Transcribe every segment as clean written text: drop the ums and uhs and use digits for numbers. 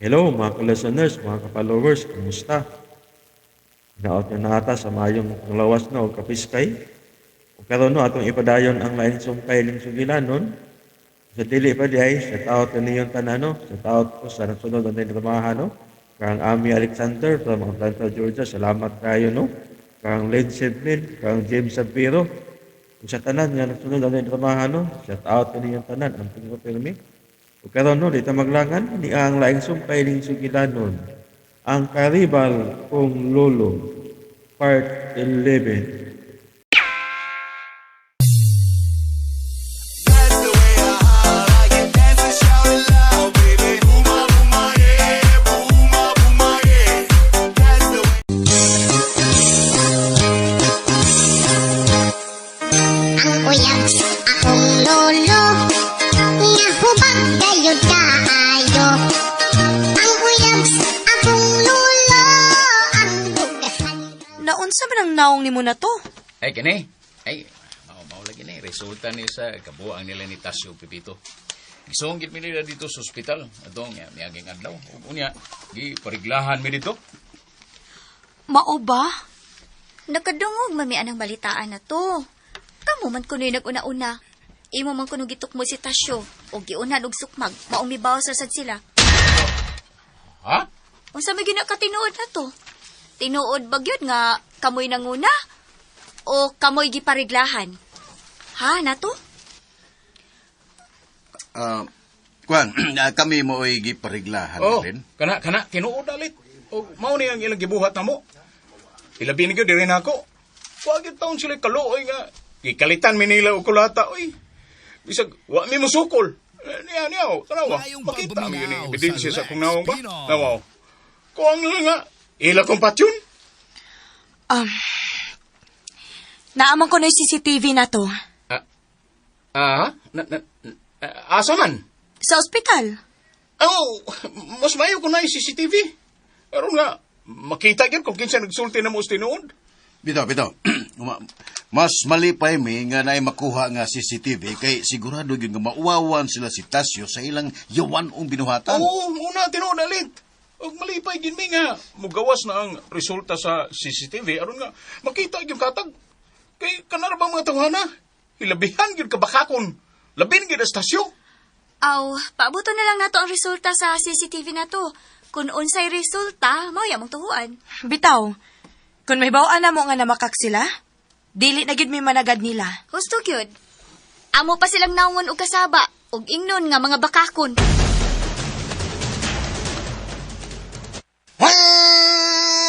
Hello mga ka-listeners, mga ka-followers, kumusta? Hinaot nyo na ata sa mayong lawas na o kapiskay. O karon no, atong ipadayon ang lain sumpay ning sugilanon. Sa dili pa di ay, sa taot na niyon tanano, sa taot ko sa nagsunod ang tinramahan, no? Kang Ami Alexander from Atlanta, Georgia, salamat kayo, no? Kang Led Sedlin, kang James Sabiro, kung sa tanan nga nagsunod ang tinramahan, no? Sa taot na niyon tanan, ang tingko pirmi. O karon no, dito maglangan, ni ang laing sumpay ning sugilanon. Ang Karibal kong Lolo, Part 11. That's the way I can dance and shout it loud, baby. Booma, booma, yeah. Booma, booma, yeah. That's the way. Ang uyab sa akong lolo, nga hubag gayud kaayo. Ang uyab sa akong lolo, ang bugasan. Naunsa man ang naong nimo na to? Ay, kani. Ay, mao lagi ni. Resulta ni sa kabuang nila ni Tasyo Pipito. Gisonggit mi nila dito sa ospital. Atong miyaging adlaw. Ug unya, gipariglahan mi dito. Mao ba? Nakadungog mami anang balitaan na to. Kamu man kuno'y nag-una-una. Imo man kuno gitukmo si Tasyo. O giunan og sukmag. Maong mibaw sa sad sila. Ha? Unsa may ginakatinuod na to? Tinuod ba gyud nga kamoy nanguna? O kamoy gipariglahan? Ha, na to? Kami mo ay gipariglahan Oh, rin. kana tinuod dalit. O mao ni ang ilang gibuhat namo. Ilabi ni gyud diri nako. Wa gyud taon sila kaluoy nga gikalitan mi nila og kulata oy. Bisag wa mi musukol. Niya, tanawa. Makita mi yun ebidensya sa kung nawang ba? Nawaw. Kuang lang nga. Ila kong patyon. Naaman ko na yung CCTV na to. Asa man? Sa ospital. Oh, mas mayo ko na yung CCTV. Pero nga, makita yun kung kinsa nagsulti na mo tinuod. Bitaw. Mas malipay mi nga naay makuha nga CCTV kay sigurado gyud nga mauwawan sila si Tasyo sa ilang yawan binuhatan. Oo, una tinuod alit. Og malipay gid mi nga mugawas na ang resulta sa CCTV aron nga makita yung katag. Kay kanar ba mga tawhana? Hilabihan gyud kabakakon. Labin gyud sa tasyo. Aw, paabuto na lang nato ang resulta sa CCTV na to. Kung unsay resulta, mao yamong tuhuan. Bitaw, kung may bawaan na mo nga namakak sila, dili na gyud may managad nila. Husto gyud. Amo pa silang naungon og kasaba og ingnon nga mga bakakon.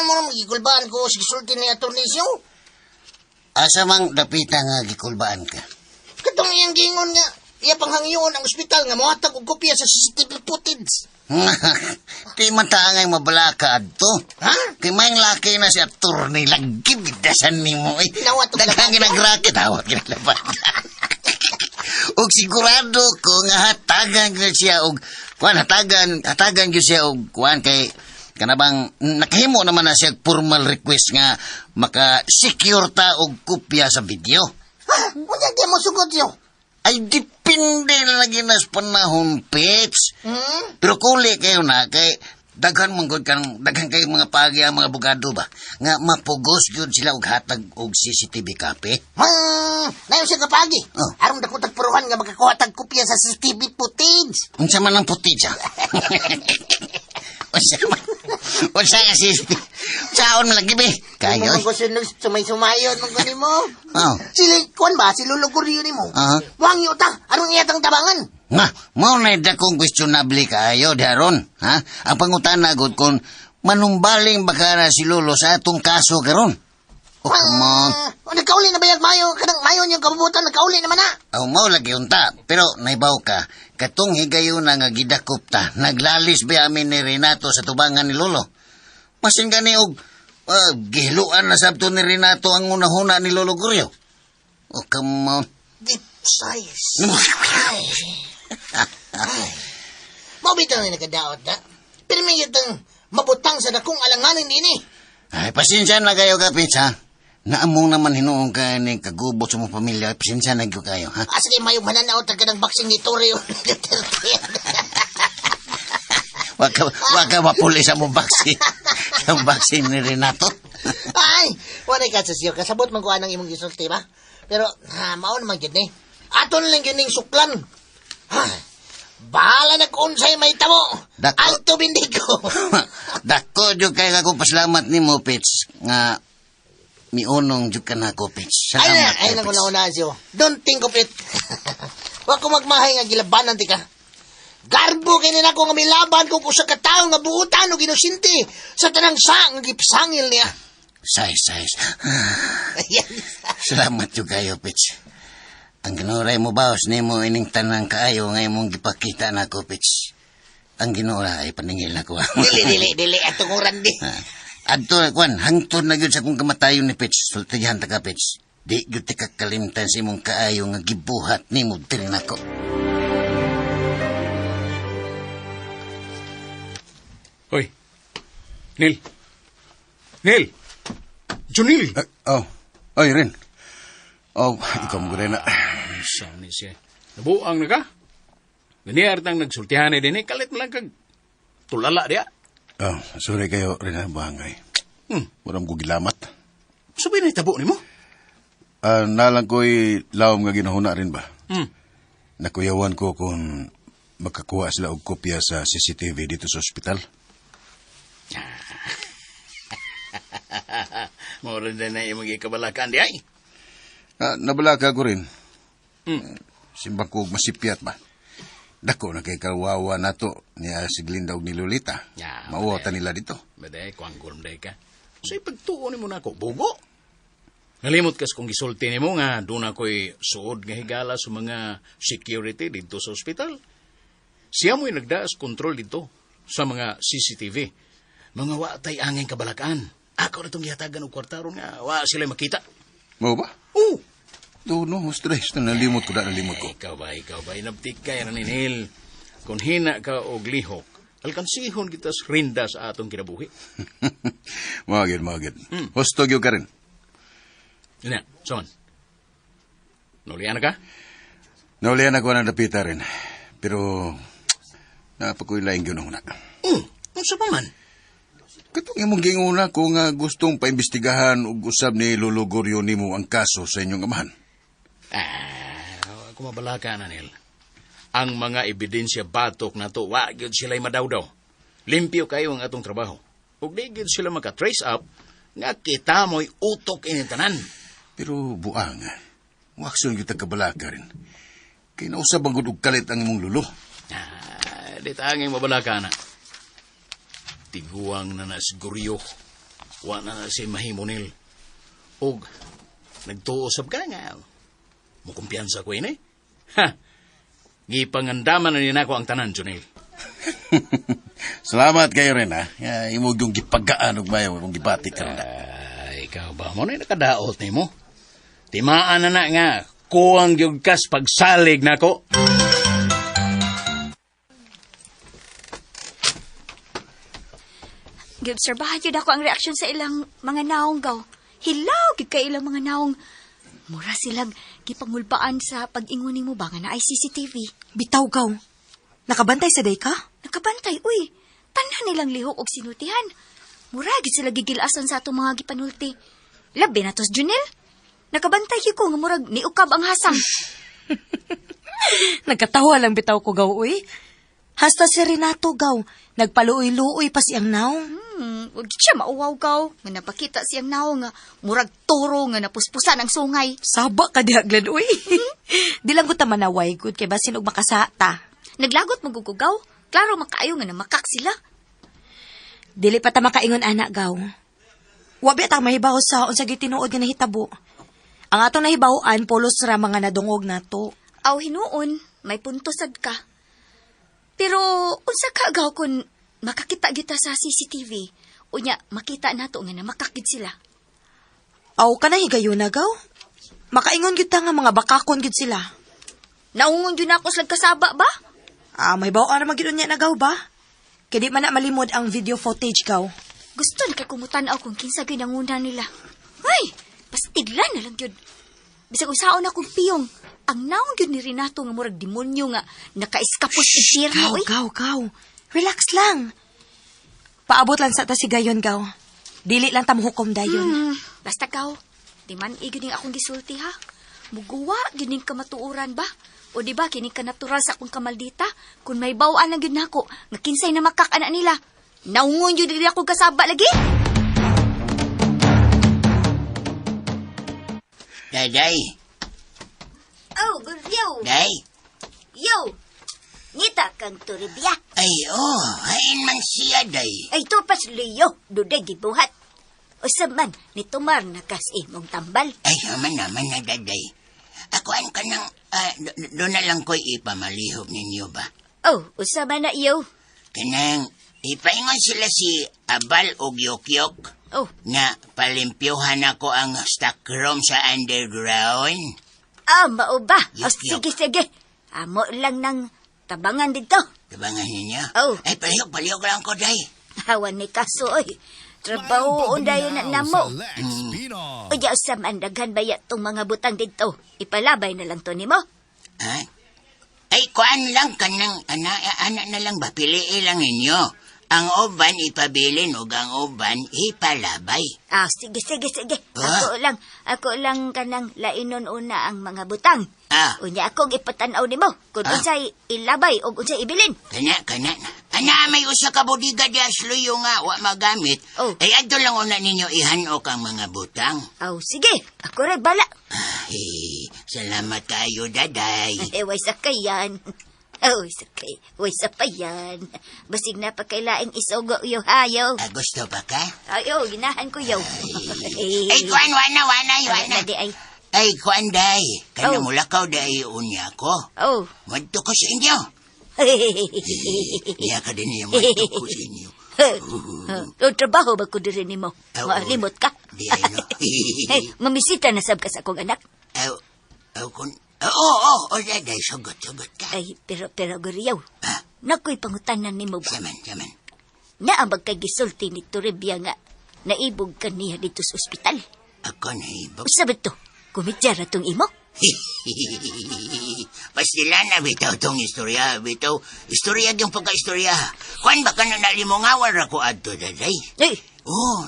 Muna magikulbaan ko si sulti ni Atornisyo. Asa mang dapita nga gikulbaan ka? Katong iyang gingon nga, iya panghangyon ang ospital nga muhatag og kopya sa CCTV footage. Di matangay mabalaka adto. Ha? Kay may laki na si attorney lagi bidasan nimo eh. Nawat og Daghang labas. ginagraket awat ginalaban. Og sigurado ko nga hatagan gyud siya og hatagan gyud siya og kuan kay kanabang nakahimo naman na siya formal request nga maka-secure ta og kopya sa video. Ha? Wala di mo sugod yo. Ay depende na lagi na sa panahon, Pets. Pero kuli kayo na kay daghan manggod daghan kay mga pagi ang mga abogado ba nga mapugos gyud sila og hatag og CCTV copy. Nayon siya kapagi. Oh. Aron dako tagpuruhan nga makakuha tag kopya sa CCTV footage. Unsa man ang puti siya? Unsa nga CCTV? Saon man lagi be? Kayo. Mo ko sumay-sumayon mo gani mo. Oh. Sili kon ba si Lolo Guryo nimo? Aha. Wang yuta, aron iyatang tabangan. Nga, mao na dakong questionable kayo daron, ha? Ang pangutana gud kon manumbaling baka na si Lolo sa atong kaso karon. Oh, come on. Nagkauli na ba yung mayo? Kanang mayo niyang kabubutan, nagkauli naman na. Aw mao lagi unta, pero naibaw ka. Katong higayon na nga gidakop ta, naglalis ba amin ni Renato sa tubangan ni Lolo? Masin gani og gihiluan na sabto ni Renato ang unahuna ni Lolo Guryo. Oh, come on. Deep size. Mabitaw na nakadaot na. Pero may yatang mabutang sa dakong alanganin din eh. Ay, pasensya na kayo ka, Pits, ha? Naamong naman hinuong ka ni kagubot sa mong pamilya. Pasensya na kayo, ha? Asa kay mayong mananaw taga ng boxing ni Torre. Waka mapuli sa mong vaccine. Sa mong vaccine ni Renato. Ay, wala ka sa siyo. Kasabot man ko anang imong gisulti ba? Pero, mao naman yun eh. Aton lang yun yung suklan. Bahala na kung sa'yo may tamo. Dako. Alto bindigo. Dako, jud kay ako pasalamat ni mo, Pits. Nga, miunong jud ka na ako, Pits. Salamat, Ay na ko na siyo. Don't think of it. Wa ko magmahay nga gilabanan ti ka. Garbo kini na ko nga milaban kung usa ka tawo nga buutan o ginusinti sa tanang sang nga gipsangil niya. Sais. Salamat jud kayo, Pits. Ang ginuray mo baos nimo ining tanang kaayo nga imong gipakita nako, Pits. Ang ginura ay paningil nako. Dili atunguran di. Adto kwan, hangtod na gyud sa kong kamatayon ni Pits. Sultihan ta ka, Pits. Di gyud ti kakalimtan sa imong kaayo nga gibuhat nimo diri nako. Hoy. Neil. Junil. Oy, Ren. Ikaw mo rin na. Saan ni siya? Nabuang na ka? Ganiyar tang nagsultihan na din eh. Kalit mo lang kag tulala diya. Sorry kayo, Ren, ha, bangay. Walang ko gilamat. Sabi na itabo ni mo? Nalang ko'y lawom nga ginahuna rin ba? Hmm. Nakuyawan ko kung makakuha sila og kopya sa CCTV dito sa ospital. Mauran na yung mag-ikabalakan di ay. Nabalaka ko rin. Simbang ko masipyat ba? Dako na kay kawawa na to niya si Glinda og ni Lolita. Mauwata nila dito. Baday, kuanggol day ka. So ipagtuon mo na ako, bugo. Nalimot kas kung gisulti ni mo nga, doon ako'y suod nga higala sa mga security dito sa ospital. Siya mo'y nagdaas kontrol dito sa mga CCTV. Mga watay angin kabalakaan. Ako na itong ihatagan ng kwartaron nga, wa sila makita. Mau ba? Oo. No, stress na nalimot ko. Ikaw ba, inabtik ka yan ninil. Kung hina ka o glihok, alkansihon kita sa rinda sa atong kinabuhi. Magid. Hustog yung ka rin. Yan, son. Naulian na ka? Naulian ako na napita rin. Pero, napakoy laing yun na. Ano sa paman? Katong imong ginguna ko nga gustong paimbestigahan ug usab ni Lolo Goryo nimo ang kaso sa inyong amahan. Ako mabalaka na, Nel. Ang mga ebidensya batok na to, wa gyud sila'y madawdaw. Limpyo kayo ang atong trabaho. Ug di gyud sila maka-trace up, nga kita mo'y utok inintanan. Pero buang, wakson yung tagkabalaka rin. Kaya nausab ang og kalit ang imong lulo. Di tanging mabalaka na. Tiguang na siguryo. Wa na si Mahimonil. Og, nagtuosab ka nga. Mukumpiyansa ko ini. Gipangandaman na nina ko ang tanan, Junil. Salamat kayo rin, ha. Imog yung gipagaan og mayo kung gibati ka rin. Ikaw ba mo na nakadaot ni mo? Timaan na nga. Kuwang yung kas pagsalig na ko. Giobserbahan yun ako ang reaksyon sa ilang mga naong gaw. Hilaw, gid kay ilang mga naong. Mura silang gipangulbaan sa pag-inguni mo ba nga na ay CCTV. Bitaw gaw. Nakabantay sa day ka? Nakabantay, uy. Tanan nilang lihok og sinutihan. Mura, gid sila gigilasan sa atong mga gipanulti. Labi na tos, Junel. Nakabantay ko nga murag niukab ang hasang. Nagkatawa lang bitaw ko gaw, uy. Hasta si Renato gaw. Nagpaluoy-luoy pa siyang naong. Huwag siya mauwaw gaw. Nga napakita siyang naong nga murag turo nga napuspusan ang sungay. Saba ka dihaglad, uy. Di lang ko ta manaway, good kay basin og makasata. Naglagot magugugaw. Klaro makaayo nga namakak sila. Dili pa ta makaingon anak gaw. Wabi ta mahibaw sa unsa gyud tinuod nga nahitabo. Ang atong nahibawan pulos ra mga nadungog nato. Aw hinuon, may punto sad ka. Pero unsa ka gaw kun makakita kita sa CCTV, unya makita nato nga namakakid sila. Aw kana higayon na gaw. Makaingon gyud ta nga mga bakakon gyud sila. Naungon gyud ako slag kasaba ba? May bawa na magyud unya na gaw ba? Kay di man na malimod ang video footage gaw. Gusto na kay kumutan-aw kung kinsa gyud ang una nila. Ay, pastiglan na lang gyud. Bisag usaon akong piyong. Ang naong gyud ni Renato nga murag demonyo nga nakaiskapos itirno. Gaw. Relax lang. Paabot lang sa ta si gayon, gaw. Dili lang tam hukom dayon. Basta gaw, di man gining akong gisulti ha. Muguwa, gining ka matuuran ba? O di ba kining ka natural sa akong kamaldita? Kung may bawaan lang yun nako, nga kinsay na makakana nila. Naungon yun din ako kasaba lagi. Day. Oh, yo. Day. Yo. Ngita kang turibya. Ay, hain man siya, day. Ay, to pas liyo. Duday gibuhat. O saman, nitumar na kas imong tambal. Ay, naman na, daday. Akuan ka ng, doon na lang ko'y ipamalihog ninyo ba? Oh, usama na iyo. Kanang, ipaingon sila si Abal o Gyokyok Oh, na palimpyuhan ako ang stockroom sa underground. mao ba? O, Yuck, sige. Amo lang ng tabangan dito. Tabangan ninyo? Oh. Ay, palihog lang ko, day. Hawan ni kaso, oy. Trabaho undayo na namo. Selects Pinoy. Uya sa mandaghan bayat tong mga butang dito. Ipalabay na lang to nimo. Ha? Ay, kuan lang kanang anak na lang ba? Piliin lang ninyo. Ang uban ipabilin ug ang uban ipalabay. Sige. Ah. Ako lang kanang lainon una ang mga butang. Unya akong ipatanaw nimo kung unsay ilabay o unsay ibilin. Kana. Ana, may usa ka bodiga di asluyo nga wa magamit. Oh. Ay, adto lang una ninyo ihanok ang mga butang. Sige. Ako rin bala. Ay, salamat kayo, daday. Way sakay yan. Way sapayan. Basig na pa kailaing isugo yo hayo. Gusto pa ka? Ginahan ko yo. Ay, kuan, wana. Di ay. Ay, kuan, day. Kana Oh. mulakaw, day, unya ko. Oh. Madto ko sa inyo. Iya ka din niya madto ko sa inyo. Trabaho ba ko diri nimo? Oo. Malimot ka. Di ay, no. Mamisita na sab ka sa akong anak. Oo, day, sugot ka. Ay, pero guriyaw. Nakoy pangutanan nimo ba? Saman. Naambag kay gisulti ni Toribia nga naibog ka niya dito sa ospital. Ako na ibog. Usa ba to? Kumitya tong imo? Pastila na bitaw tong istorya, bitaw. Istorya yung pagka-istorya. Kuan ba ka na nalimungawan ako adto, daday? Eh,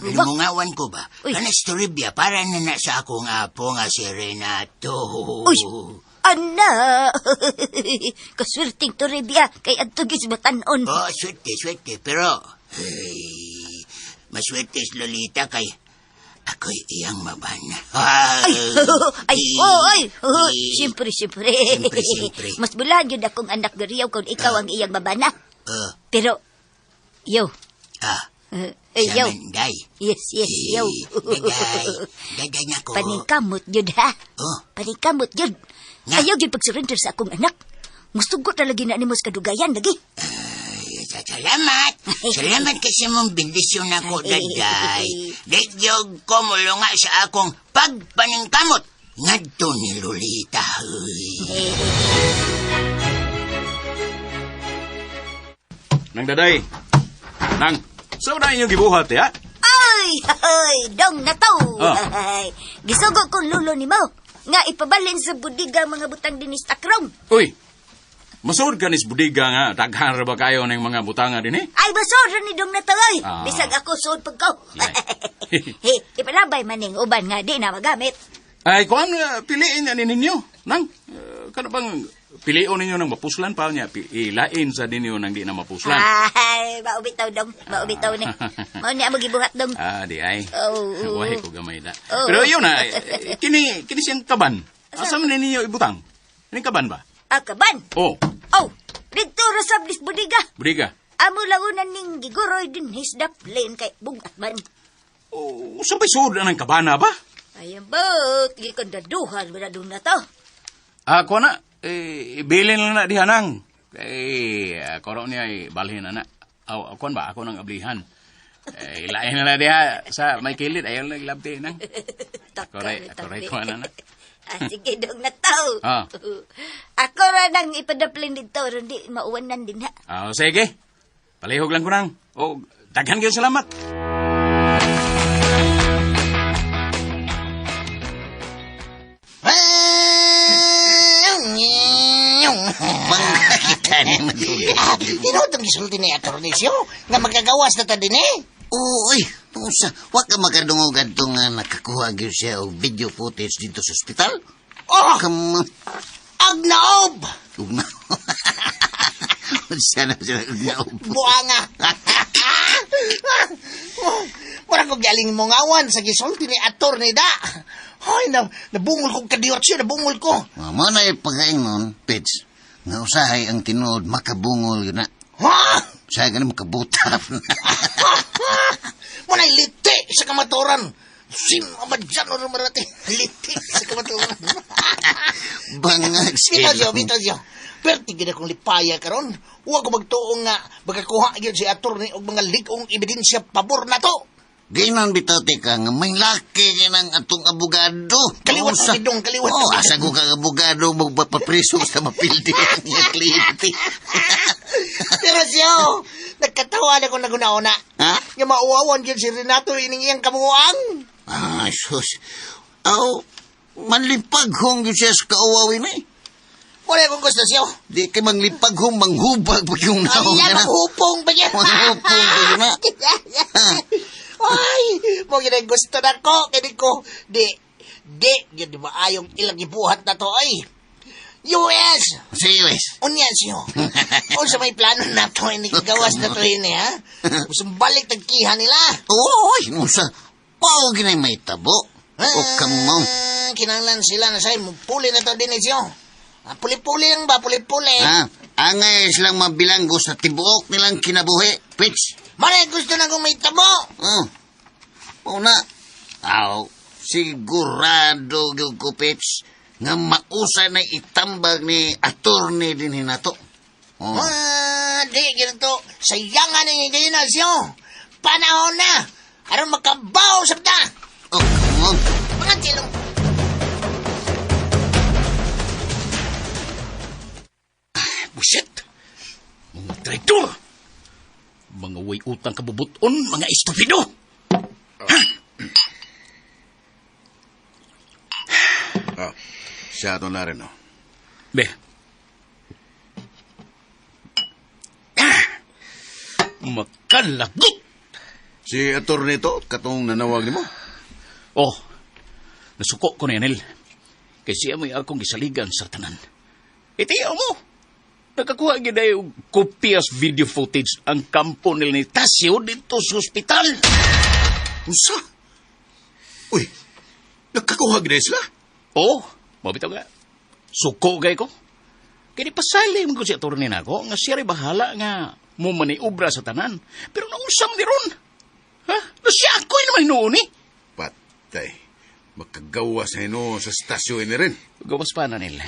Nalimungawan ko ba? Uy. Kana istorya para na sa akong apo nga si Renato. Uy! Ana! Kaswerting Toribia kay adto gis batanon. Swerte. Pero, maswerte si Lolita kay ako'y iyang mabana. Siyempre. Siyempre. Mas bulan yun akong anak gariyaw kung ikaw ang iyang babana. Pero, yo. Yo. Saman, day. Yes, yo. Daday na ko. Paningkamot yun, ha? Paningkamot yun. Nga. Ayaw yun pag-surrender sa akong anak. Gusto ko talaga na ni mo sa kadugayan lagi. Salamat. Salamat kasi mong bendisyon ako, daday. Digyog ko mulunga sa akong pagpaningkamot. Ngadto ni Lolita. Nang daday. Nang, saan na inyong gibuhat, ya? Ay, dong na to. Ah. Ay, gisugo kong lulo ni mo. Nga ipabalin sa budiga mga butang dinis takrom. Uy, masud ka nis budiga nga, daghan ra ba kayo ng mga butanga din eh? Ay, basura ni dong na to, ay. Ah. Bisag ako suod pag ko. Ay. Ipalabay maning uban nga di na magamit. Ay, kuan piliin na ninyo. Nang, kana bang piliin ninyo ng mapuslan pa niya, ilain sa ninyo ng di na mapuslan. Ay, maubitaw dong. Maubitaw ni. Mao niya magibuhat dong. Di ay. Oh. Wahi ko gamay na. Oh. Pero yun na, kini siyang kaban. Asa man ninyo ibutang? Kining kaban ba? Kaban. Oh, Dito rasab dis budiga. budiga. Amo launan ning giguroy din hisdap len kay bugat man. Oh, sabay sud ng kabana ba? Ayun ba, gikandaduhan wala doon na to. Ako na, bilin lang na dihanang. Ako niya balhin na na. Ako ba? Ako nang ablihan. Ilain na diha sa may kilid. Ayaw lang labti nang. Ako rin ko na na. Sige dong na to. Ako ra nang ipadaplin dito, hindi mauwanan din ha. Sige. Palihog lang ko nang. Daghan kayo salamat. Mga kita Gani matulog. Tinutong gisulti ni Atornisyo nga magagawas na ta din eh. Oo, oy. Tungusa, wag ka makadungog adto nga nakakuha gyud siya og video footage dito sa ospital. Oh, Come on. agnaob! Ugna. Sana sila ugnaob. Buanga! Murag kong galing mo ngawan sa gisulti ni Atorni da. Ay, nabungol kong kadiyotsyo, nabungol ko. Mo na ipagaingon, Pits. Nga usahay ang tinuod makabungol yun na. Ha? Usahay ka na makabutap. Muna liti sa kamaturan. Amadyan o marati. Liti sa kamaturan. Bangag sila. Bitasyo. Pero tigil akong lipaya karon. Huwag ko magtuong nga bagakuha yun si Atorni og mga ligong ebidensya pabor na to. Gainan bitote ka nga may laki ka ng atong abogado. Kaliwat Unsa? ang bidong, kaliwat Oh, ang bidong. asa ko kang abogado magpapapriso sa mapildi ang iya kliyente. Pero siyo, nagkatawa na ko nagunauna. Ha? Nga mauwawan yun si Renato ining iyang kamuang. Ah, sus. Aw, manlipag hong yun siya sa kaawawin eh. Wala akong gusto siyo. Di kay manglipag hong manghubag pag yung Ang naong iya ka na. maghupong ba niya? Manghupong ba yun na? Ay, mo yun ang gusto na ko. Kaya ko, yun di ba ayong ilang ibuhat na to ay. US! Si US. Unyan siyo. O sa may plano na to, hindi kagawas na to yun ha? Gusto balik tagkiha nila. Oy, nusa. Pao ginay may tabo. O kamong. Kinanglan sila na sa'yo. Puli na to din siyo. Puli-puli lang ba? Puli-puli. Ha? Angay silang mabilanggo sa tibuok nilang kinabuhi. Pitch. Mare, gusto na kong may tabo. Una. Aw, sigurado gyud ko, Pitch, nga mausa na itambag ni attorney din hinato. Oh. Di, ganito. Sayangan na yung ganyan na siyo. Panahon na. Aron makabaw sa ta. Oh, come on. Mga tilong. Buset! Mga traitor! Mga way utang kabubuton, mga estupido! Siya ito na rin, oh. Be. Makalagit! Si attorney to, katong nanawag ni mo. Oh, nasuko ko ni Anel. Kasi amoy akong gisaligan sa tanan. Itiyaw mo! Nakakuha gina yung copious video footage ang kampo nila ni Tasio dito sa ospital. Unsa? Uy, nagkakuha gina sila? Oh, mabitaw nga. Suko gay ko. Kaya pasalim ko si attorney na ako nga siya rin bahala nga mo maniubra sa tanan. Pero nausam ni ron. Ha? Siya ako naman noon eh. Patay. Makagawa sa ino sa stasyon ni rin. Gawas pa na nila.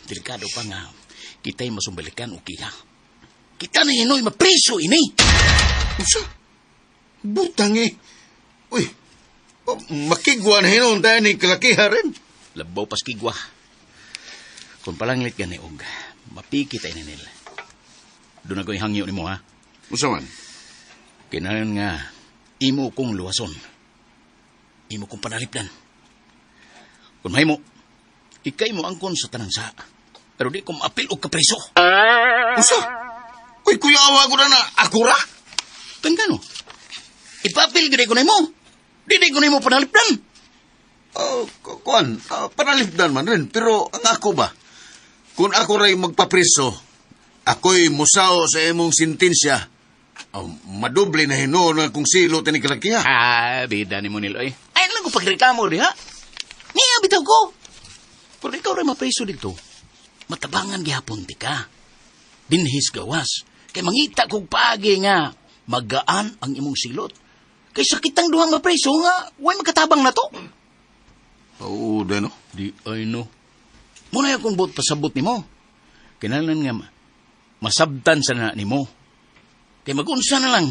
Delikado pa nga. Kita'y masumbalikan o kiha. Kita na hinoy mapriso ini. Unsa? Butang eh. Uy, makigwa na hinon tayo ni kalakiha rin. Labaw pas kigwa. Kung palanglit gani og mapikit ay nila. Doon ako ihangyo ni mo ha. Unsa man? Kinahan nga imo kong luwason. Imo kong panalipdan. Kung may mo, ikay mo angkon sa tanan sa. Pero di ko maapil og kapreso. Unsa? Uy, kuya awa ko na na. Ako ra? Tangano. Ipapil gani ko na mo. Di ko na mo panalipdan. Kuan, panalipdan man rin. Pero ang ako ba? Kung ako ray magpapreso, ako'y musaw sa imong sintensya. Madoble na hinoon ang kung silo tani kalakiha. Bida ni mo nilo eh. Ay, lang ko pagreklamo di ha. Niya, bitaw ko. Pero ikaw rin mapreso dito. Matabangan gihapon ti ka. Dinhis gawas. Kay mangita kong paagi nga magaan ang imong silot. Kay sakit ang duhang mapreso nga way magkatabang na to. Oo, no? Di ay no. Muna akong buot pasabot ni mo. Kinalan nga masabtan sa na ni mo. Kay magunsa na lang.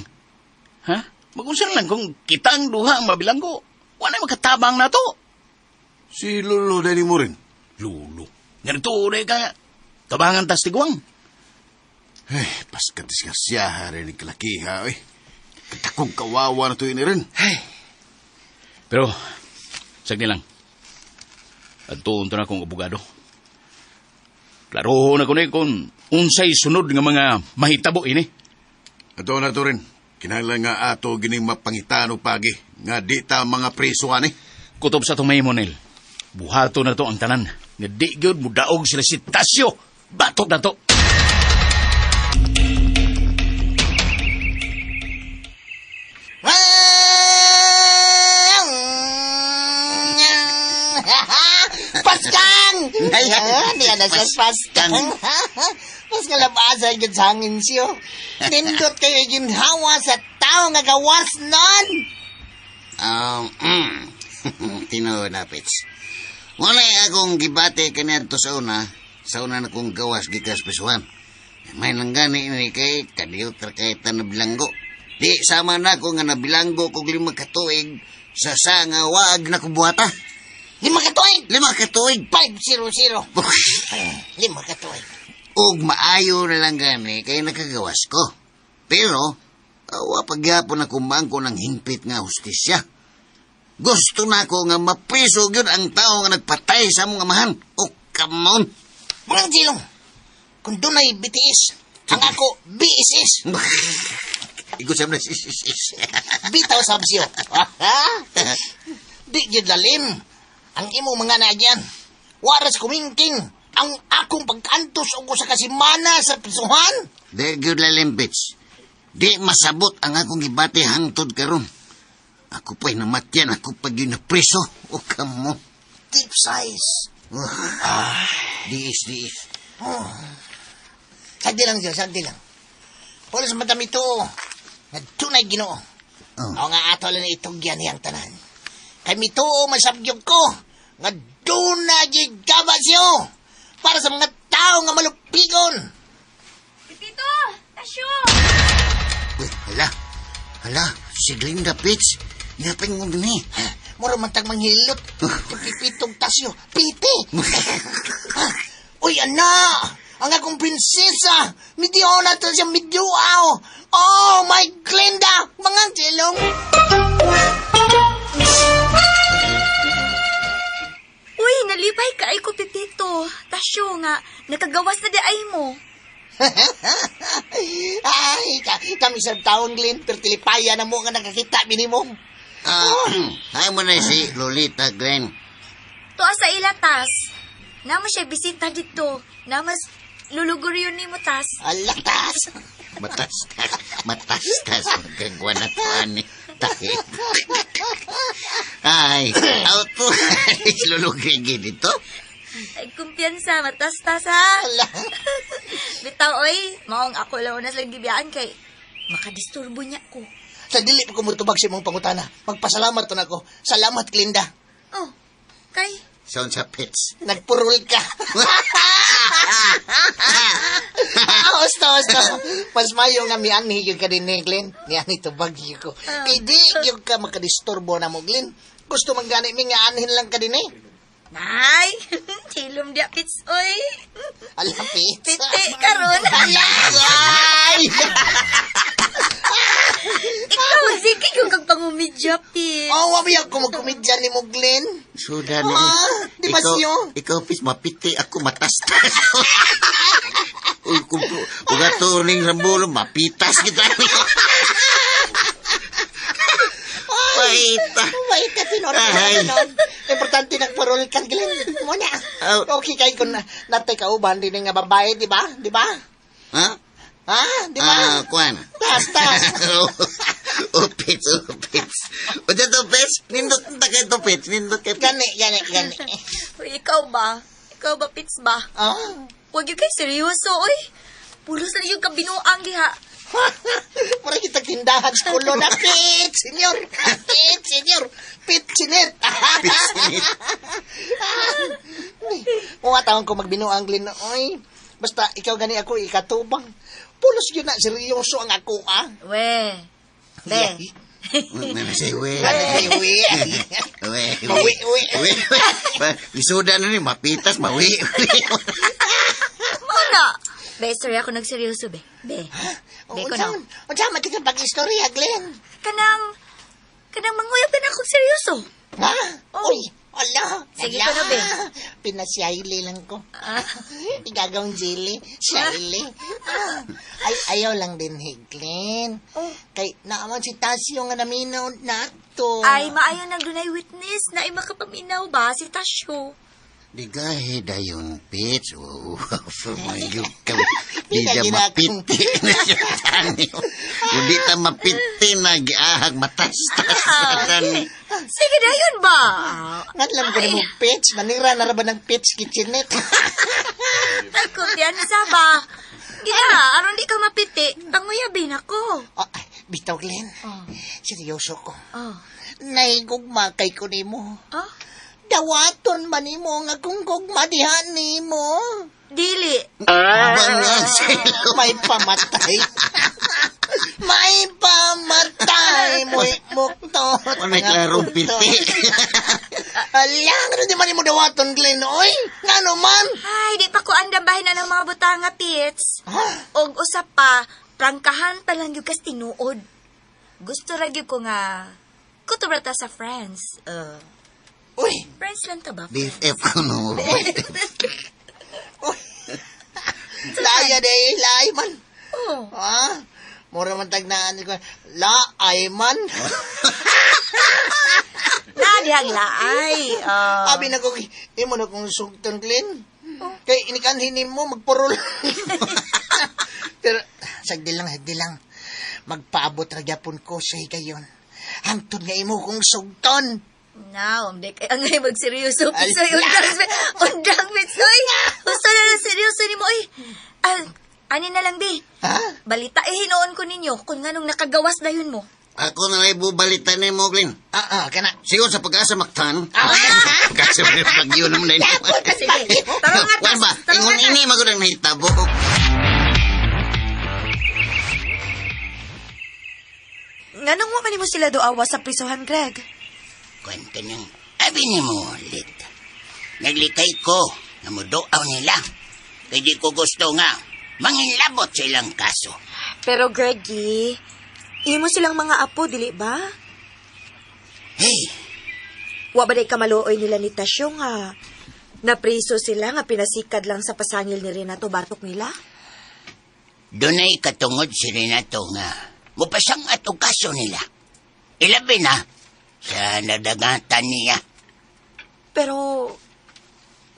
Ha? Magunsa na lang kung kita ang duha ang mabilanggo. Wala magkatabang na to. Si Lolo Danny mo rin. Lulo. Ganito uray ka nga. Tabangan tas tigwang. Ay, paskatis ka siya rin ni kalakiha, eh. Katakong kawawa na to yun rin. Ay. Pero, sagni lang. At tuon to na akong abogado. Klaro na ko na kung unsay sunod nga mga mahitabo ini. Ato na to rin. Kinahanglan nga ato gining mapangitano pagi. Nga di ta mga preso ani. Kutob sa itong Monel. Buhato na to ang tanan. Nga di gyud mudaog sila si Tasyo. Batok na to. Paskang! Niya na siya Paskang. Mas kalabasan yun sa hangin siyo. Nindot kayo yung hawa sa tao nga gawas nun. Tinood na, Pits. Walay akong gibate kanadto sa una na kong gawas gikas pesuhan. May langgani ni kay kadiyot kay nabilanggo. Di sama na ko nga nabilanggo kog 5 katuig sa nga waag na kubuhata. 5 katuig! 5 katuig. 500. 5 katuig. Og maayo na lang gani kay nakagawas ko. Pero, awa pagyapon na kumangko ng hingpit nga hustisya. Gusto na ko nga mapriso gyud ang tao nga nagpatay sa among amahan. O kamon. Mga silong, kung doon ay BTS, ang ako BSS. Igo sa mga Bitaw sabsyo. Di gyud lalim. Ang imo mga nagyan. Waras kumingking ang akong pagkantos o sa kasimana sa prisuhan. Di gyud lalim, bitch. Di masabot ang akong gibati hangtod karon. Ako pa'y namatyan, ako pa yun na preso. O kamo. Deep size. Diis. Sagdi lang siya, sagdi lang. Wala sa madami to. Nagtunay ginoo. Ako nga ato lang itugyan niyang tanan. Kay mito masabyog ko. Nga doon na gigabas yo. Para sa mga tao nga malupigon. Tito! Tasyo! Uy, hala, si Glinda, bitch. Yapin mo ni. Mura man tag manghilot. Pipitong tasyo. Piti. Uy, ana! Ang akong prinsesa. Midyo na to siya midyoaw. Oh, my Glinda. Mga silong. Uy, nalipay ka ay ko, Pipito. Tasyo nga, nakagawas na di ay mo. Ay, kami sa taon, Glenn. Pero tilipaya na mo nga nakakita, minimum. Hay mo na si Lolita, Glenn. Tuwa sa ilatas. Naman siya bisita dito. Namas luluguryo ni mo tas. Alatas. Matastas. Magkagwa na ko, ani. Tahi. Ay, auto. Lulugigi dito. Ay, kumpiyansa, matastas ha. Bitaw, oy, maong ako lang unas lang gibiyaan kay makadisturbo niya ko. Sa dili pa kumutubag si mong pangutana. Magpasalamat to na ko. Salamat, Glinda. Oh, kay? Sound sa pits. Nagpurul ka. Osto. Mas mayo nga mianhi yung ka din ni Glenn. Mianhi tubag yung ko. Kay di yung ka makadisturbo na mo, Glenn. Gusto man gani mi nga anhin lang ka din eh. Nay, chilom dia pits, oy. Alapit. Titi, karon. Ay! Ikaw, sige yung kang pangumidya, Pit. Oh, wabiyak ko magkomedya ni mo, Glenn. Sudan Di ba siyo? Ikaw, pis, mapiti ako matastas. Uy, kung ning rambulo, mapitas kita. Paita. Paita, pinod. Importante nagparol ka, Glenn. Muna. Okay kayo kung natay kauban din nga babae, di ba? Di ba? Ha? Ha? Di ba? Kuan. Tas. Upits. O dyan to, Pits? Nindot na kayo to, Pits. Nindot kayo. Gani. Uy, ikaw ba? Ikaw ba, Pits ba? Huwag yung kayo seryoso, oy. Pulos na yung kabinuang diha. Mura kita tindahan sa kulo na Pit, senyor. Pit, sinit. Mga taon ko magbinuang, Glenn. Oy, basta ikaw gani ako ikatubang. Pulos yun na, seryoso ang ako, ah. We. Nanasiwe. Mawi. Isuda na ni, mapitas, mawi. Mana? Be, sorry ako nagseryoso, be. Be ko na. Unsa man tika pag-istorya, Glenn? Kanang manguyab ka na akong seryoso. Ha? Oh. Uy, Ala, Sige ala. ko na, be. Pinasyayli lang ko. Igagawang jelly. Syayli. Ayaw lang din, Higlin. Kay naaman si Tasio nga naminaw na to. Ay, maayo nang dunay witness na ay makapaminaw ba si Tasyo. Di gahe dayon, Pits. Oh, sumayo ka. Di Pinagina na akong- mapiti na siya tani. Hindi ta mapiti na giahag matastas na tani. Sige na yun ba? Ngadlam ko na mo pitch. Manira na ba ng pitch kitchenette? Takot yan sa ba? Gina, aron di ka mapiti, panguyabin ako. Bitaw, Glenn. Seryoso ko. Oh. Naigugma kay ko nimo. Oh? Dawaton man nimo nga kung gugma diha nimo. Dili. Bangan sila. May pamatay. May pamatay. Mo'y muktot. May klarong piti. Alang, ano di man nimo dawaton, Glenn, oy? Ngano man? Ay, di pa ko andambahin na ng mga butanga, Pits. Og usap pa, prangkahan pa lang yung kas tinuod. Gusto ra gyud ko nga, kutubrata sa friends. Uy, Friends lang ta ba? BFF ko no. laya day, laay man. Oh. Ha? Mura man tagnaan ko. Laay man. Nadihang laay. Abi na ko, imo na kong sugton, Glenn. Kay inikanhin mo, magpurol. Pero, sagdi lang. Magpaabot ra gyapon ko sa higayon. Hangtod nga imo kong sugton. Now, hindi kaya ngay magseryoso. Ala! Pisoy, undang, Pisoy. Gusto na lang seryoso ni mo, oy. Ani na lang, di. Ha? Balita, hinoon ko ninyo kung nganong nakagawas na yun mo. Ako na may bubalita ni mo, Glenn. Kana. Sigon sa pag-asa maktan. Kasi may pag-iyon naman na ito. Sige, taro nga, Wan ba? taro Ingon nga. ini magudang nahitabo. Nganong wa man nimo sila doawa sa prisuhan, Greg? Kwento niyang, abi ni mo, Lit. Naglikay ko na mudoaw nila. Kaya di ko gusto nga, manginlabot silang kaso. Pero Greggy, imo silang mga apo, dili ba? Hey, Wa ba day kamaluoy nila ni Tasyo nga napriso sila nga pinasikad lang sa pasangil ni Renato Bartok nila? dunay katungod si Renato nga, mupasang at og kaso nila. Ilabi na, sa nadagatan niya. Pero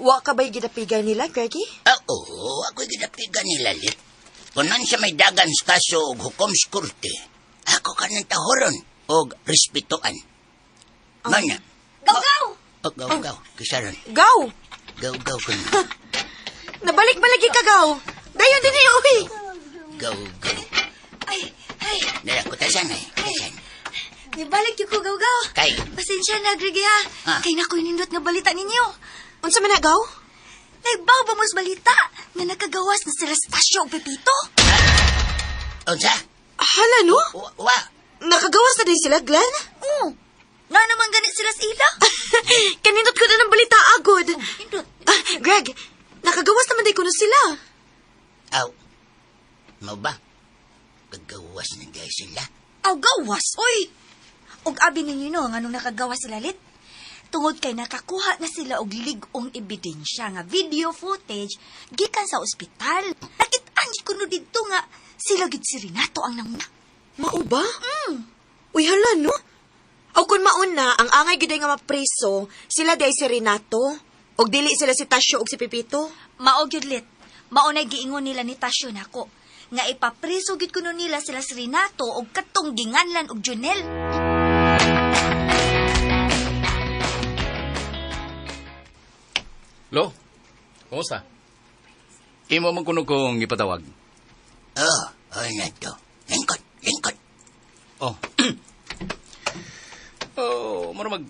wa ka ba'y ginapigan nila, Greggy? Oo, ako'y ginapigan nila, Lit. Kunan siya may dagan sa kaso og hukom sa korte, ako ka ng tahoron og respetuan. Mana? Gaw-gaw! O, gaw. Kisaron. Gaw! Gaw ko na. Nabalik lagi ka, Gaw! Dayon din eh, uy! Gaw. Ay, Dala ko tasan ay. Tasan. ibalik yung ko, gaw-gaw. Kay, Pasensya na, Greg, ha? Ah. Kay nako'y nindot nga balita ninyo. Unsa man na, Gaw? Nagbaw ba mas balita nga nakagawas na sila sa Tasyo o Pepito? unsa? Hala, no? Wa. Nakagawas na din sila, Glenn? Oo. Na naman ganit sila sa ila. Kanindot ko na ng balita, agod. Nindot. Greg, nakagawas naman din kuno sila. Aw. Mo ba? Kagawas na guys sila. Aw, gawas, oy! Og abi ninyo no, nga nung nakagawas sila lit. Tungod kay nakakuha na sila og lig-ong ebidensya nga video footage gikan sa ospital. Nakit-an kuno didto nga sila gid si Renato ang nanguna. Mao ba? Uy, hala, no? O kung mauna, ang angay gid nga mapriso, sila day si Renato, og dili sila si Tasyo og si Pepito. Mao gyud lit. Maunay giingon nila ni Tasyo nako nga ipapriso gid kuno nila sila si Renato og katong ginganlan og Junel. Lo, kumusta? Imo man kuno kong ipatawag. Na to. Lingkod. Oh. Marumag.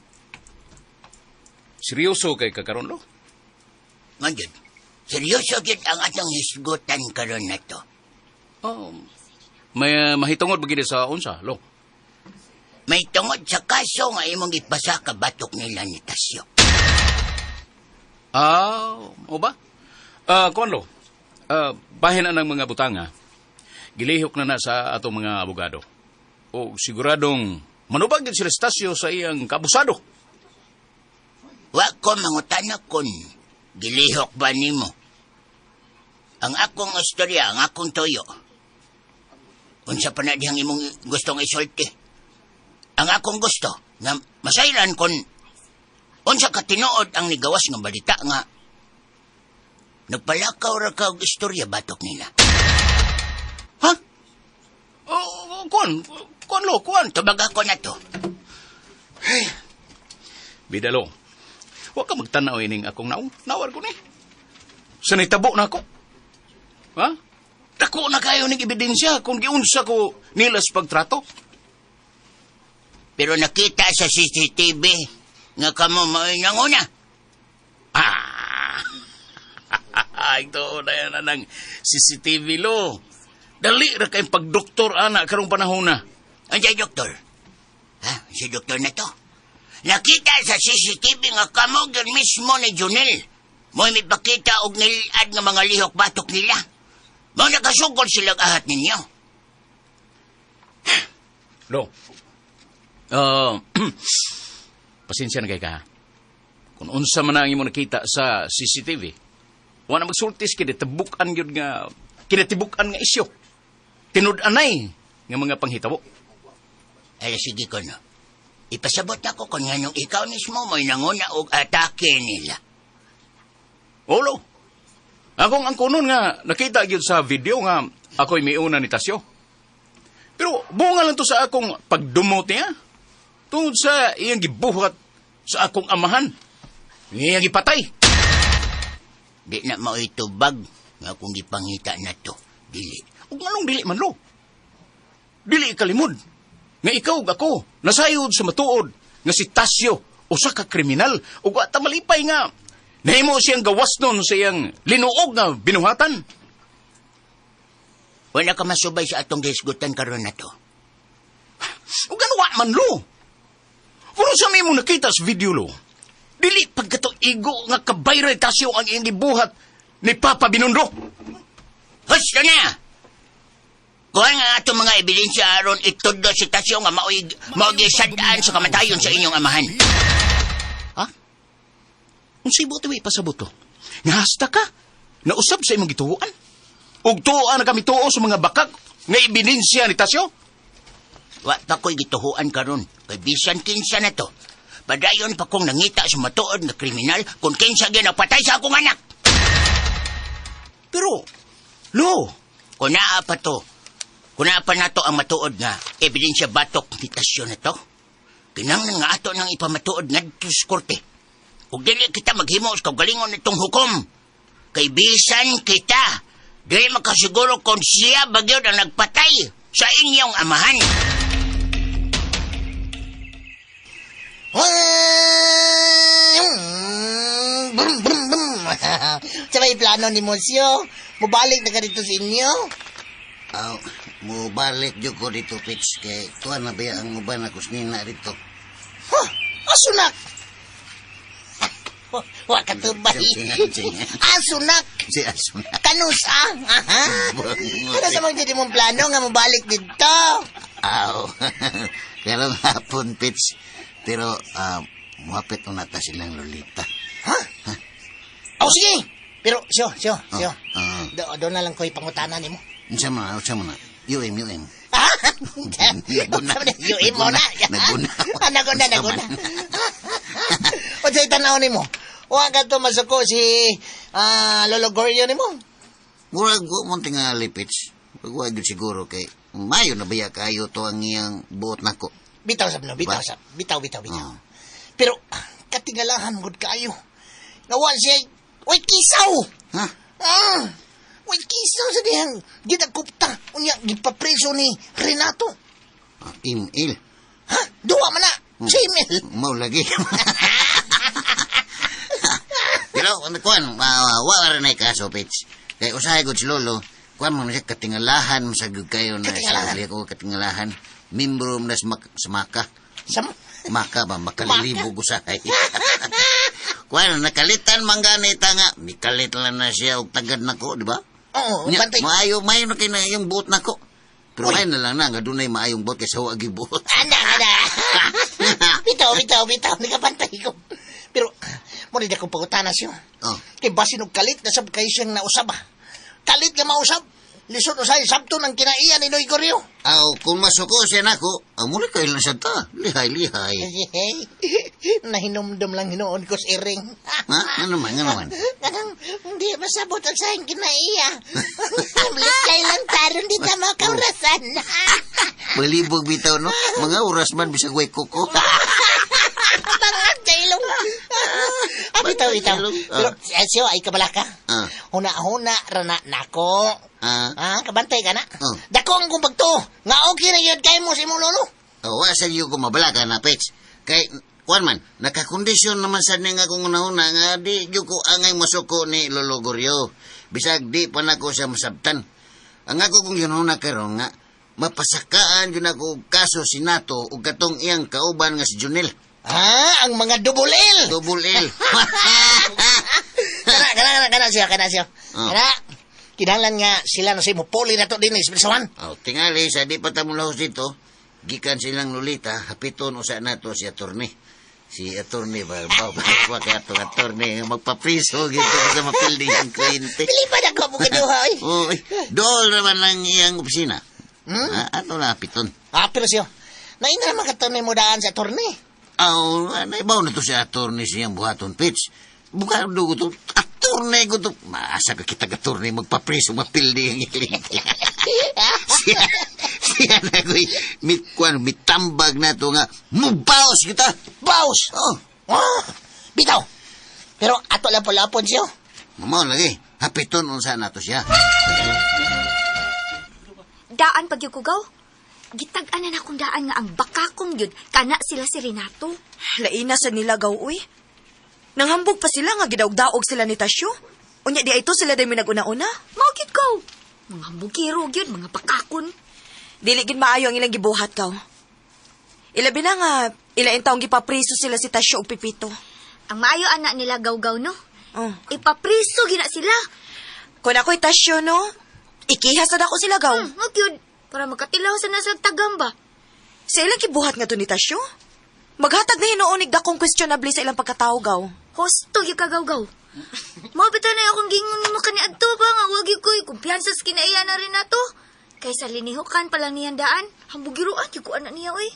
Seryoso kay kakaron, lo? Ngayon, seryoso gid ang atong hisgutan karon na to. Oh. May mahitungod bagay sa unsa, lo? May tungod sa kaso nga imong ipasa ka batok nila ni Tasyo. O ba? Kuan lo? Bahin na ng mga butanga. Gilihok na sa atong mga abogado. O siguradong manubag din sila sa Tasyo sa iyang kabusado. Wa ko mangutana kon gilihok ba nimo? Ang akong istorya, ang akong toyo. Unsa pa na dihang imong gustong isulti? Ang akong gusto nga masayran kon unsa ka tinuod ang nigawas nga balita nga nagpalakaw ra ka og istorya batok nila. Ha? Kuan. Tubag ako na to. Bidalo, wa ka magtanaw ining akong naong. Nawar ko ni. Sa nitabo na ako. Ha? Dako na kayo ng ebidensya kung giunsa ko nilas pagtrato. Pero nakita sa CCTV nga kamo mao'y nanguna. Ito na yan ng CCTV lo. Dali ra kayong pagdoktor ana karong panahon na. Andiyan, doktor? Ha? Si doktor na to? Nakita sa CCTV nga kamo gan mismo ni Junel. Mo'y may pakita og nilad nga mga lihok batok nila. Mo nakasugod silang ahat ninyo. Lo. Pasensya na kay ka. Kung unsa man ang imo nakita sa CCTV, wala magsultis kinatibukan yun nga, kinatibukan nga isyo. Tinud-anay nga mga panghitabo. Ay, sige ko no. Ipasabot ako kung nga nung ikaw mismo mo'y nanguna og atake nila. Olo. Akong ang kunon nga nakita gyud sa video nga ako'y miuna ni Tasyo. Pero bunga lang to sa akong pagdumot niya. Tungod sa iyang gibuhat sa akong amahan. Iyang ipatay. Di na mao'y tubag nga kung gipangita na to. Dili. Ug anong dili man lo? Dili kalimod. Nga ikaw ug ako nasayod sa matuod nga si Tasyo usa ka kriminal ug wa ta malipay nga nahimo siyang gawasnon sa iyang linuog nga binuhatan. Wala ka masubay sa atong gisgutan karon na to. Ug ano wa man lo? Kung sa may mo nakita sa video lo, dili pagkato igo nga kabayra Tasyo ang iyang gibuhat ni Papa Binondo. Husto na! Kuha nga atong mga ebidensya aron itudo si Tasyo nga maugisadaan sa kamatayon sa inyong amahan. Ha? Kung sa ibo ito ipasabot to, nga hasta ka, nausab sa imong gituuan. Ug tuuan na kami tuo sa mga bakak nga ebidensya ni Tasyo. Wa pa ko'y gituhuan karon. Kay bisan kinsa na to. Padayon pa kong nangita sa matuod na kriminal kung kinsa ginapatay sa akong anak. Pero, lo, Kunaa pa to. Kunaa pa na to ang matuod nga ebidensya batok ni Tasyo na to. Kinanglan nga ato nang ipamatuod nga dito sa korte. Kung dili kita maghimo sa kagalingon itong hukom. Kay bisan kita, dili makasiguro kung siya bagyo na nagpatay sa inyong amahan. Brum, brum, brum. Sabay plano ni Monsieur. Mubalik na ka dito sa inyo. Mubalik dyo ko dito, Pits. Kay tuwan na ba ang uban ako sinina dito. Asunak! Wa ka tubay. Asunak! Si Asunak. Kanusa? Aha. Ano sa mga dito mong plano nga mubalik dito? Karong hapon, Pits. Pero, muhapit na nata silang Lolita. Sige! Pero, siyo. Doon na lang ko ipangutanan ni mo. Unsa mo na. UM. Naguna mo na. Naguna. O sa'y tanaw ni mo. Huwag ka to masuko si Lolo Goryo ni mo. Murag ko mong tingali, Pits. Huwag siguro kay mayo na baya kayo to ang iyang buot nako. Bitaw. Pero, katingalahan mo kayo. Nawan siya, wait kisaw! Ha? Wait kisaw sa dihang ginagkupta. Unya, gipapreso ni Renato. Email. Ha? Duwa man na! Sa email. Mau lagi. Pero, kuan, wala rin ay kaso, Pits. Kaya usahay ko si Lolo, kuan mo na siya katingalahan, masagod kayo na sa katingalahan. Membro mo na sa Maka. Maka ba? Makalilibog usahay. Kuan, nakalitan man ganita nga. Nikalit lang na siya og tagad nako, di ba? Oo, bantay. Maayo na kayo na yung buot nako. Pero ngayon na lang na, nga doon ay maayong buot kaysa huwag yung buot. Ana. Bitaw. Nakapantay ko. Pero, Muna di akong pangutana siya. Oh. Kay basin og kalit na sab kayo siyang nausab. Kalit nga mausab. Lisod usay sabto ng kinaiya ni Noy Goryo. Aw, kung masuko siya nako, muli kayo lang siya ta. Lihay-lihay. Nahinumdum lang hinuon ko sa iring. Ha? Ano naman? Hindi masabot ang sayang kinaiya. Amlit kayo lang taron di na makaurasan. Balibog bitaw, no? Mga oras man, bisag way kuko. Bangat kailong. Bitaw. Pero siyo ay kabalaka. Huna-huna rana nako. Kabantay ka na. Dako ang kumpag to. Nga okay na yun kayo mo si mong lolo. Sa iyo ko mabalaga na, Pets. Kay, kuwan man, nakakondisyon naman sa nga kung una nga di yung ko angay masuko ni Lolo Goryo. Bisag di pa na ko siya masabtan. Ang ako kung yun una karon nga, mapasakaan yun ako kaso si Nato o katong iyang kauban nga si Junel. Ang mga dubulil. Dubulil. Kana siya. Kana. Kinahanglan nga sila na si mo poli na to din sa Brisawan. Tingali, sa di pa tamulahos dito, gikan silang Lolita, hapiton usa nato si attorney. Si attorney ba kay attorney magpapriso gito sa mapilding ang kliyente. Pili pa na ko mo kaduha oy. Dool naman ang iyang opisina. Ano na hapiton? Pero siya. Naina naman katanay mo daan sa attorney. Naibaw na to si attorney siyang buhaton, Pitch. Bukan dugo to, attorney ko to. Maasa ka kita attorney magpapriso mapildi ang kliyente. Siya na ko'y mitambag na to nga, mubaos kita. Baos? Bitaw. Pero ato lang palapon siya. Mamaw lagi, hapiton unsa na to siya. Daan pag yung kugaw. Gitag-anan akong daan nga ang bakakong yun, kana sila si Renato. Laina sa nila gaw, uy. Nanghambog pa sila nga gidaog-daog sila ni Tasyo. Unya di ito sila din minag-una-una. Mawagid ko. Mga hambugiro yun, mga bakakon. Dili gid maayo ang ilang gibuhat kaw. Ilabi na nga, ilain taong gipapriso sila si Tasyo ug Pipito. Ang maayo anak nila gaw-gaw, no? Ipapriso gina sila. Kung ako'y Tasyo, no? Ikihas na ako sila gaw. Magyud, para magkatilaw sa nasa tagam ba? Sa ilang gibuhat nga to ni Tasyo? Maghatag na hinuunig dakong questionable sa ilang pagkatao gaw. Hosto yung kagaw-gaw. Mabita na akong gingon mo kaniadto ba nga wagi ko'y kumpiyansa sa kinaiya na rin na to. Kaysa linihukan pa lang niyang daan, hambugiruan yung kuan na niya, oy.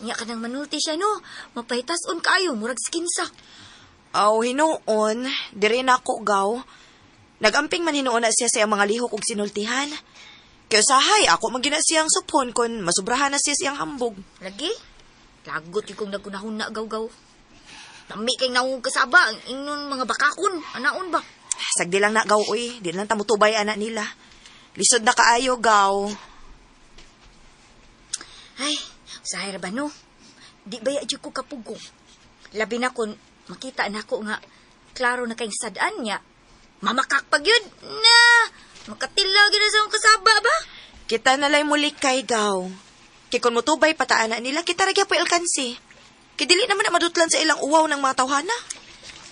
Niya ka nang manulti siya, no? Mapahitason kaayo, murag skinsa. Hinuon, di rin ako gaw. Nagamping man hinuon na siya sa iyang mga lihok ug sinultihan. Kaya usahay, ako magina siyang supon kon masubrahan na siya siyang hambog. Lagi? Lagot yung kong nagunahon na gaw-gaw. Nami kay naong kasaba, ang ingnon mga bakakon, anaon ba? Sagdi lang na gaw, uy. Di lang tamutubay anak nila. Lisod na kaayo, gaw. Ay, usahay ra ba, no? Di ba ya ko kapugong? Labi na kon makita na ko nga, klaro na kayong sadaan niya. Mamakak pag yun, na! Makatilaw gina sa akong kasaba ba? Kita nalay muli kay gaw. Kay kung mutubay pataan na nila, kita ragya po ilkansi. Kay dili naman na madutlan sa ilang uwaw ng mga tawhana.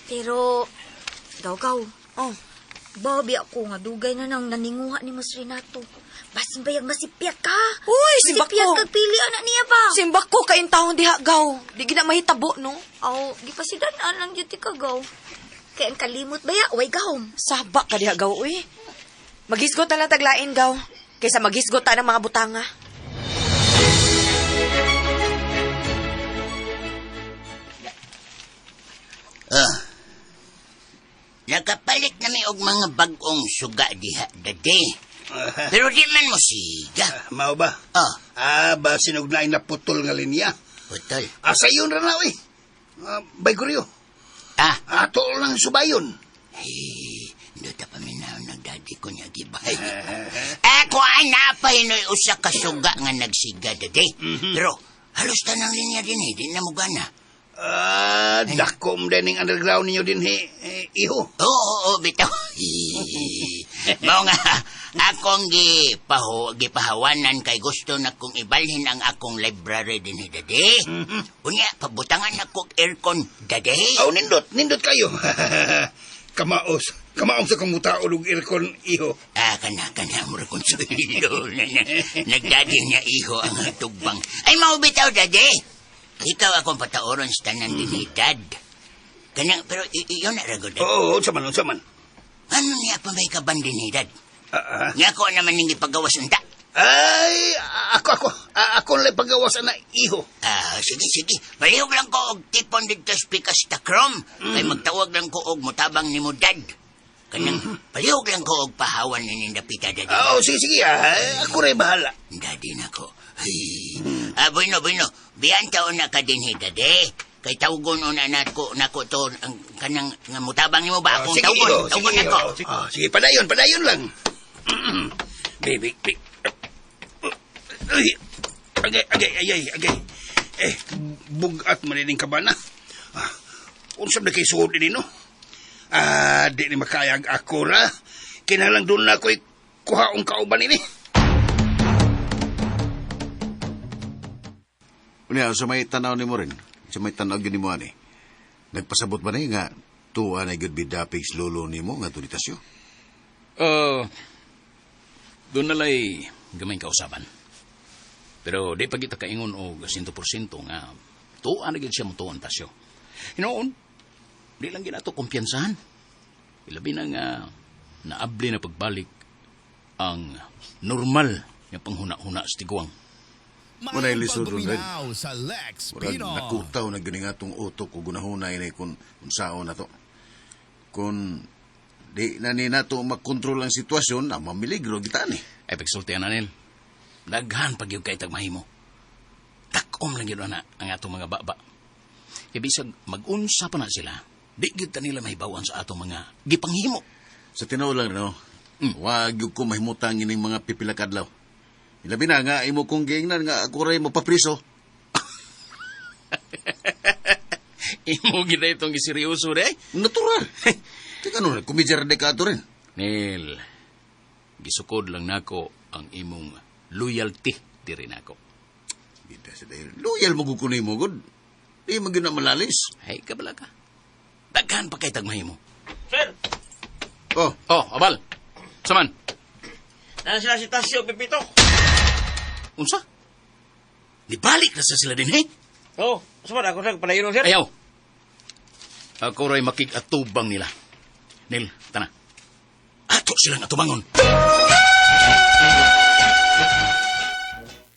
Pero, gaw-gaw. Babi ako nga, dugay na nang naninguha ni Mas Renato. Basin bayag masipyat ka. Uy, simbak ko. Masipyat kagpili anak niya ba? Simbak ko kain taong diha, gaw. Di gina mahitabo, no? Di pa sidanaan lang dyan ka, gaw. Kaya ang kalimot ba ya, way gahom. Sabak ka diha, gaw, uy. Maghisgot na lang taglain, gaw. Kaysa maghisgot ta ng mga butanga. Nakapalit na may og mga bagong suga diha dade. Pero di man mo siga. Mao ba? Ba sinog na naputol nga linya. Putol. Sa iyon ra na, oy. Bay Goryo. Ato lang subayon. Dota pa minaw nagdadi ko niya gibay. Ako ay napahinoy usa ka suga nga nagsiga dade. Pero halos tanang linya din di na mo gana. Dakom din ang underground ninyo din, iho. Oo, bitaw. Mao nga, akong gipahawanan kay gusto na kong ibalhin ang akong library din, dade. Unya, pabutangan ako aircon, dade. Nindot kayo. Kamaom sa kamutao og aircon, iho. Kana, mura kong suhilo. Nagdadi niya, iho, ang tugbang. Ay, mau bitaw, dade. Ikaw akong pataoron sa tanan din, dad. Kanang, pero iyon na ragod. Oo, unsa man. Ano niya pa may kabandinidad? Nga ako naman yung ipagawas unta. Ay, ako lang pagawasan na iho. Sige. Balihog lang ko og tipon dito spikas ta krom. Kay magtawag lang ko og mutabang ni mo dad. Kanang balihog lang ko og pahawan ni Dapita dadi. Sige. Ako rin bahala. Dadi na ko. Bueno. Biyan taon na ka din dadi. Kay tawgon una nako to ang kanang nga mutabang nimo ba akong tawgon nako. Sige, padayon lang. Baby. Agay. Bugat manining ka ba na? Unsab na kay suod din, no? Di ni makayag ako ra. Kinalang doon na ako'y kuhaong kauban ini. Unya, sa may tanaw ni mo rin. Sa may tanaw yun ni mo, ani. Nagpasabot ba na nga, tuwa na good bidapig lolo ni mo, nga tulitasyo? Doon nalay gamay kausaban. Pero di pa kita kaingon o 100% nga tuwa na gid siya mutuon tasyo. Hinoon, di lang ginato kumpiyansahan. Ilabi na nga naabli na pagbalik ang normal nga panghuna-huna sa tiguang. Manay lisodon rin. sa Lex Murag nakutaw na gani nga tong utok o gunahunay na kung saan na to. Kung di na ni nato makontrol ang sitwasyon, na mamiligro kita ni. Ay pagsultihan na nil. Daghan pag yung kay tagmahimo. Takom lang yun na ang atong mga baba. Ibisag mag-unsa pa na sila, di kita nila mahibawan sa atong mga gipanghimo. Sa tinaw lang, no? Wag yung ko mahimutang ining mga pipilakadlaw. Ilabi na nga, imo kong giingnan nga ako rin mapapriso. Imo gina itong iseryoso de? Natural. Teka nun, kumidjar de ka ato rin. Nel, gisukod lang nako ang imong loyalty diri nako. Bida sa dahil. Loyal mo kukunin mo, good. Di mo na malalis. Ay, kabala ka. Daghan pa kay tagmahimo. Sir, Oh, Abal. Saman. nana sila si Tasyo, Pipito. Unsa? Nibalik na sa sila din, eh? Oo, saman ako lang padayon, sir. Ayaw. Ako ray makik-atubang nila. Nil, tana. Ato silang atubangon.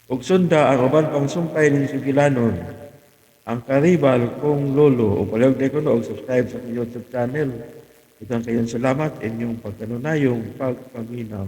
Ug sunda ang uban pang sumpay ning sugilanon. Ang karibal kong lolo o palihog na kuno og subscribe sa YouTube channel. Ito ang kayong salamat inyong pagkanunayong pagpaminaw.